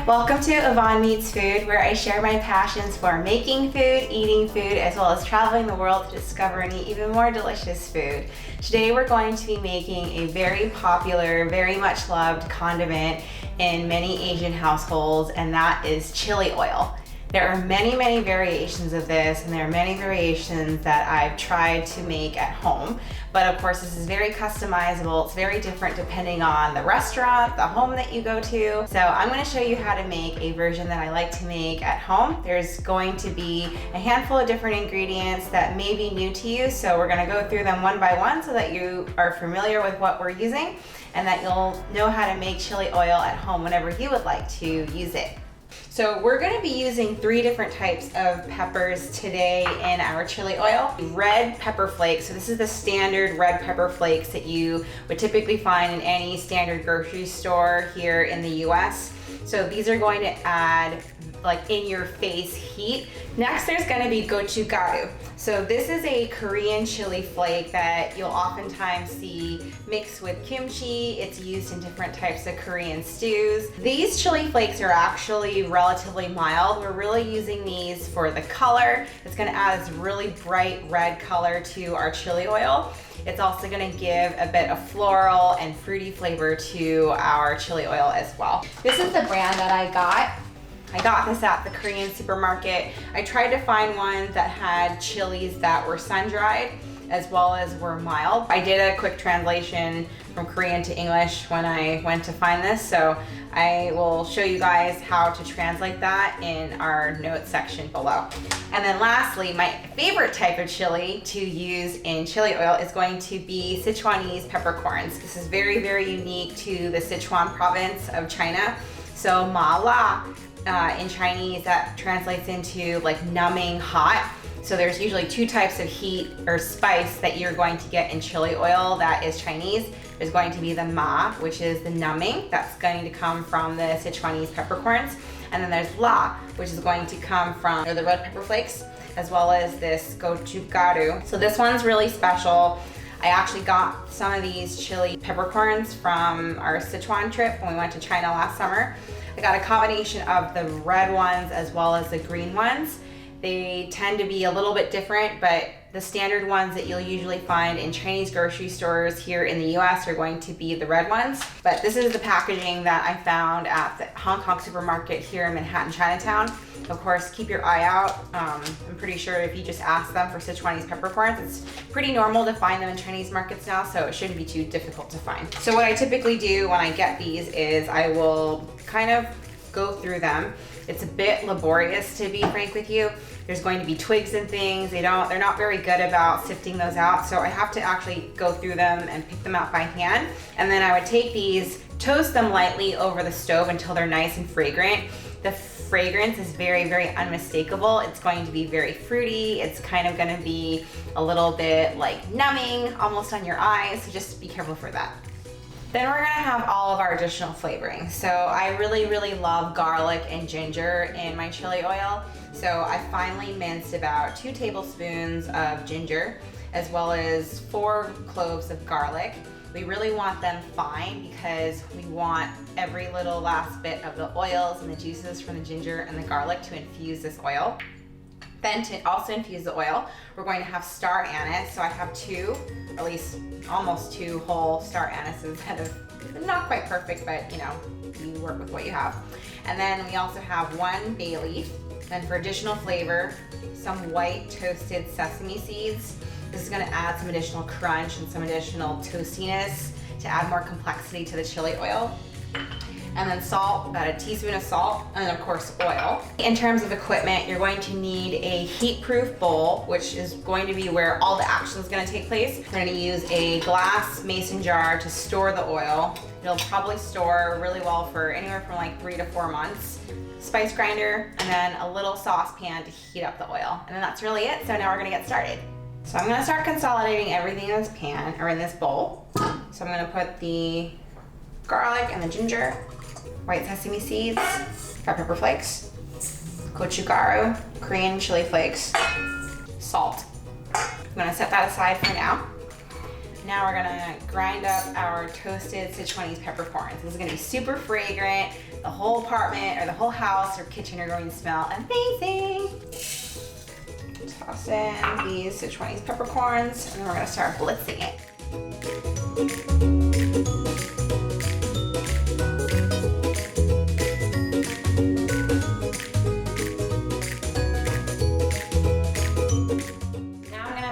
Welcome to Yvonne Meets Food, where I share my passions for making food, eating food, as well as traveling the world to discover and eat even more delicious food. Today we're going to be making a very popular, very much loved condiment in many Asian households, and that is chili oil. There are many variations of this, and there are many variations that I've tried to make at home. But of course, this is very customizable. It's very different depending on the restaurant, the home that you go to. So I'm gonna show you how to make a version that I like to make at home. There's going to be a handful of different ingredients that may be new to you. So we're gonna go through them one by one so that you are familiar with what we're using and that you'll know how to make chili oil at home whenever you would like to use it. So we're going to be using 3 different types of peppers today in our chili oil. Red pepper flakes, so this is the standard red pepper flakes that you would typically find in any standard grocery store here in the US. So these are going to add like in your face heat. Next, there's gonna be gochugaru. So this is a Korean chili flake that you'll oftentimes see mixed with kimchi. It's used in different types of Korean stews. These chili flakes are actually relatively mild. We're really using these for the color. It's gonna add this really bright red color to our chili oil. It's also gonna give a bit of floral and fruity flavor to our chili oil as well. This is the brand that I got. I got this at the Korean supermarket. I tried to find one that had chilies that were sun-dried as well as were mild. I did a quick translation from Korean to English when I went to find this, so I will show you guys how to translate that in our notes section below. And then lastly, my favorite type of chili to use in chili oil is going to be Sichuanese peppercorns. This is very unique to the Sichuan province of China. So ma la in Chinese, that translates into like numbing hot. So there's usually 2 types of heat or spice that you're going to get in chili oil that is Chinese. There's going to be the ma, which is the numbing. That's going to come from the Sichuanese peppercorns. And then there's la, which is going to come from the red pepper flakes, as well as this gochugaru. So this one's really special. I actually got some of these chili peppercorns from our Sichuan trip when we went to China last summer. I got a combination of the red ones as well as the green ones. They tend to be a little bit different, but the standard ones that you'll usually find in Chinese grocery stores here in the US are going to be the red ones. But this is the packaging that I found at the Hong Kong supermarket here in Manhattan, Chinatown. Of course, keep your eye out. I'm pretty sure if you just ask them for Sichuanese peppercorns, it's pretty normal to find them in Chinese markets now, so it shouldn't be too difficult to find. So what I typically do when I get these is I will kind of go through them. It's a bit laborious, to be frank with you. There's going to be twigs and things. They're not very good about sifting those out, so I have to actually go through them and pick them out by hand. And then I would take these, toast them lightly over the stove until they're nice and fragrant. The fragrance is very unmistakable. It's going to be very fruity. It's kind of gonna be a little bit like numbing, almost on your eyes, so just be careful for that. Then we're gonna have all of our additional flavoring. So I really love garlic and ginger in my chili oil. So I finely minced about 2 tablespoons of ginger, as well as 4 cloves of garlic. We really want them fine because we want every little last bit of the oils and the juices from the ginger and the garlic to infuse this oil. Then to also infuse the oil, we're going to have star anise. So I have 2, or at least almost 2 whole star anises that are not quite perfect, but you know, you work with what you have. And then we also have 1 bay leaf. Then for additional flavor, some white toasted sesame seeds. This is gonna add some additional crunch and some additional toastiness to add more complexity to the chili oil. And then salt, about a teaspoon of salt, and then of course oil. In terms of equipment, you're going to need a heat-proof bowl, which is going to be where all the action is gonna take place. We're gonna use a glass mason jar to store the oil. It'll probably store really well for anywhere from like 3 to 4 months. Spice grinder, and then a little saucepan to heat up the oil. And then that's really it, so now we're gonna get started. So I'm gonna start consolidating everything in this pan, or in this bowl. So I'm gonna put the garlic and the ginger, white sesame seeds, red pepper flakes, gochugaru, Korean chili flakes, salt. I'm gonna set that aside for now. Now we're gonna grind up our toasted Sichuan peppercorns. This is gonna be super fragrant. The whole apartment or the whole house or kitchen are going to smell amazing. Toss in these Sichuan peppercorns and then we're gonna start blitzing it.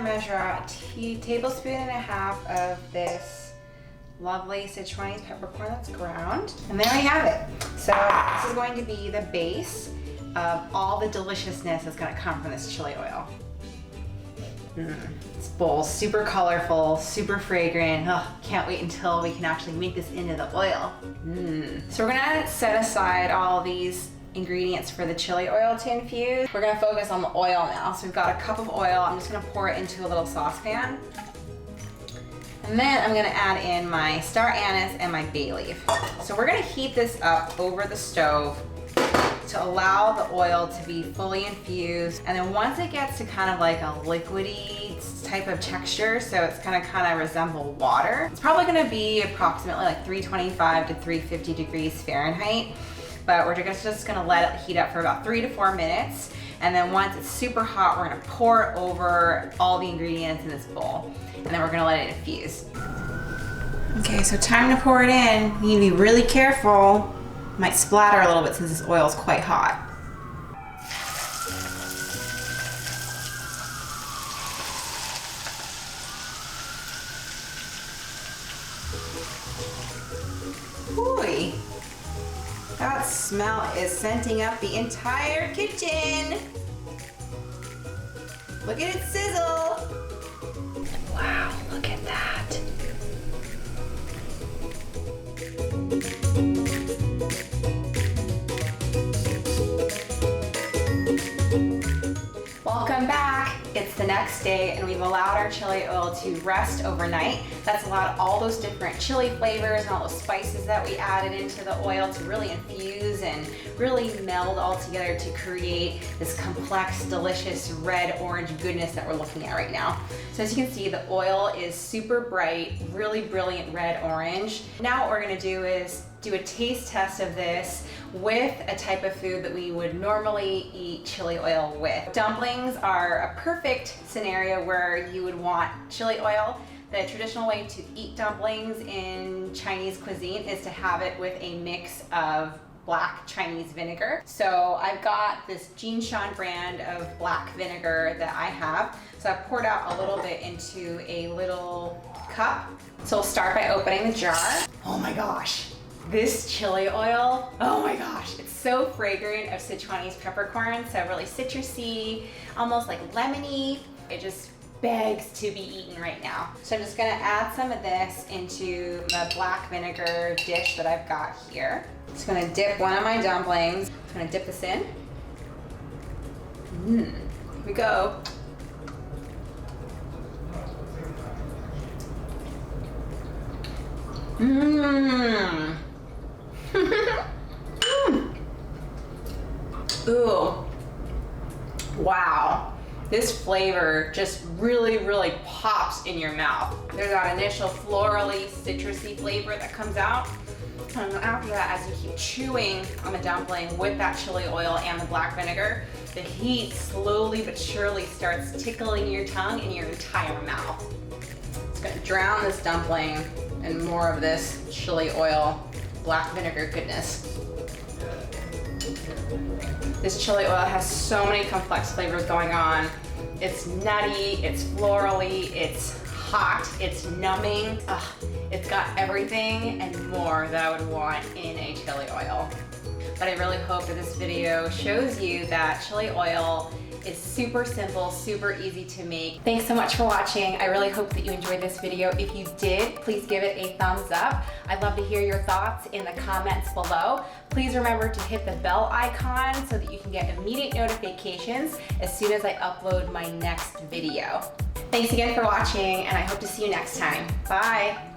Measure out a tablespoon and a half of this lovely Sichuan peppercorn that's ground. And there we have it. So this is going to be the base of all the deliciousness that's going to come from this chili oil. This bowl's super colorful, super fragrant. Oh, can't wait until we can actually make this into the oil. So we're gonna set aside all these ingredients for the chili oil to infuse. We're gonna focus on the oil now. So we've got a cup of oil. I'm just gonna pour it into a little saucepan. And then I'm gonna add in my star anise and my bay leaf. So we're gonna heat this up over the stove to allow the oil to be fully infused. And then once it gets to kind of like a liquidy type of texture, so it's gonna kind of resemble water, it's probably gonna be approximately like 325 to 350 degrees Fahrenheit. But we're just gonna let it heat up for about 3 to 4 minutes. And then once it's super hot, we're gonna pour it over all the ingredients in this bowl. And then we're gonna let it infuse. Okay, so time to pour it in. You need to be really careful. It might splatter a little bit since this oil is quite hot. Ooh. That smell is scenting up the entire kitchen. Look at it sizzle. Wow, look at that. Welcome back. It's the next day and we've allowed our chili oil to rest overnight. That's allowed all those different chili flavors and all those spices that we added into the oil to really infuse and really meld all together to create this complex, delicious red-orange goodness that we're looking at right now. So as you can see, the oil is super bright, really brilliant red-orange. Now what we're gonna do is do a taste test of this with a type of food that we would normally eat chili oil with. Dumplings are a perfect scenario where you would want chili oil. The traditional way to eat dumplings in Chinese cuisine is to have it with a mix of black Chinese vinegar. So I've got this Jinshan brand of black vinegar that I have. So I poured out a little bit into a little cup. So we'll start by opening the jar. Oh my gosh. This chili oil, oh my gosh, it's so fragrant of Sichuan peppercorn, so really citrusy, almost like lemony. It just begs to be eaten right now. So I'm just gonna add some of this into the black vinegar dish that I've got here. Just gonna dip one of my dumplings. I'm gonna dip this in. Here we go. Ooh, wow. This flavor just really, really pops in your mouth. There's that initial florally, citrusy flavor that comes out. And after that, as you keep chewing on the dumpling with that chili oil and the black vinegar, the heat slowly but surely starts tickling your tongue and your entire mouth. It's gonna drown this dumpling in more of this chili oil, black vinegar goodness. This chili oil has so many complex flavors going on. It's nutty, it's florally, it's hot, it's numbing. It's got everything and more that I would want in a chili oil. But I really hope that this video shows you that chili oil is super simple, super easy to make. Thanks so much for watching. I really hope that you enjoyed this video. If you did, please give it a thumbs up. I'd love to hear your thoughts in the comments below. Please remember to hit the bell icon so that you can get immediate notifications as soon as I upload my next video. Thanks again for watching, and I hope to see you next time. Bye.